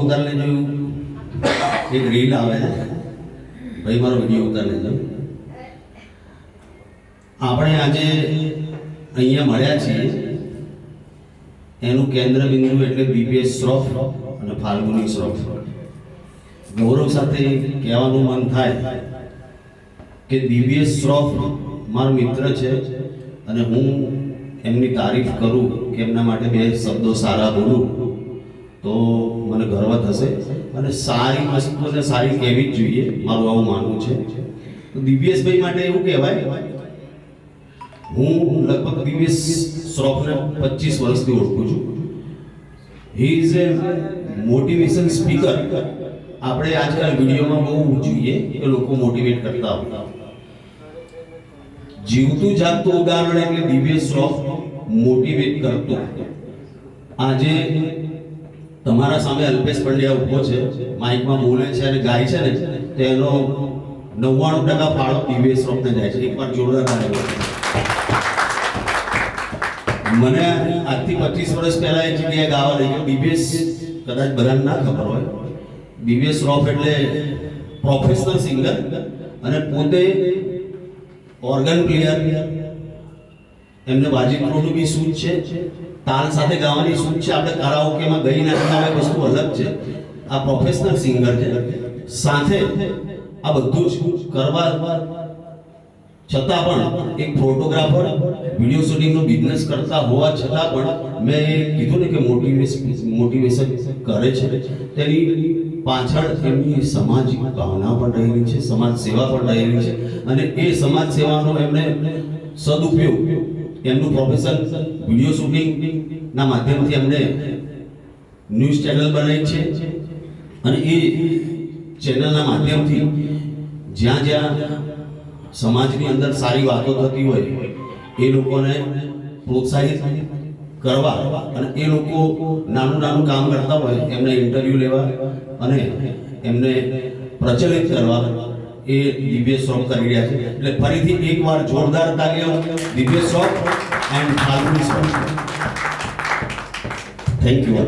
ઉતાર લેજો, એક રીલ આવે છે ભાઈ, મારો વિડીયો ઉતાર લેજો. આપણે આજે અહીંયા મળ્યા છીએ એનું કેન્દ્ર બિંદુ એટલે દિવ્યેશ શ્રોફ અને ફાલ્ગુની શ્રોફ. ગૌરવ સાથે કહેવાનું મન થાય કે દિવ્યેશ શ્રોફ મારો મિત્ર છે અને હું એમની તારીફ કરું કે એમના માટે બે શબ્દો સારા બોલું તો મને ગર્વ થશે અને સારી વસ્તુને સારી કહેવી જ જોઈએ, મારું આવું માનવું છે. તો દિવ્યેશભાઈ માટે એવું કહેવાય, હું લગભગ દિવ્યેશ શ્રોફને 25 વર્ષથી ઓળખું છું. He is A motivation speaker. આપણે આજકાલ વિડીયોમાં બહુ જોઈએ કે લોકો મોટિવેટ કરતા હોય. જીવતું જાગતું ઉદાહરણ એટલે દિવ્યેશ શ્રોફ મોટિવેટ કરતો. આજે તમારા સામે અલ્પેશ પંડ્યા ઉભો છે, માઇકમાં બોલે છે અને ગાય છે ને, તેનો 99% ફાળો દિવ્યેશ શ્રોફને જાય છે. એકવાર જોરદાર તાળીઓ. મને આજથી 25 વર્ષ પહેલા એક જગ્યાએ ગાવા લઈ ગયો. દિવ્યેશ કદાચ બધાને ના ખબર હોય, દિવ્યેશ શ્રોફ એટલે પ્રોફેશનલ સિંગર અને પોતે ઓર્ગન પ્લેયર. એમને વાજિંત્રોનું બી સૂઝ છે, તાલ સાથે ગાવાની સૂઝ છે. આપણે કરાઓકેમાં ગઈ ના આવે વસ્તુ અલગ છે. આ પ્રોફેશનલ સિંગર છે, સાથે આ બધું જ કરવા છતાં પણ એક ફોટોગ્રાફર વિડીયો શૂટિંગનો બિઝનેસ કરતા હોવા છતાં પણ મેં કીધું ને કે મોટિવેશન કરે છે. તેની પાછળ એમની સામાજિક ભાવના પણ રહેલી છે, સમાજ સેવા પણ રહેલી છે અને એ સમાજ સેવાનો એમને સદુપયોગ એમનું પ્રોફેશન વિડીયો શૂટિંગના માધ્યમથી એમને ન્યૂઝ ચેનલ બનાવી છે અને એ ચેનલના માધ્યમથી જ્યાં જ્યાં સમાજની અંદર સારી વાતો થતી હોય એ લોકોને પ્રોત્સાહિત કરવા અને એ લોકો નાનું નાનું કામ કરતા હોય એમને ઇન્ટરવ્યૂ લેવા અને એમને પ્રચલિત કરવા એ દિવ્યેશ શ્રોફ કરી રહ્યા છે. એટલે ફરીથી એકવાર જોરદાર તાલીઓ Divyesh Shroff and Falguni Shroff. Thank you.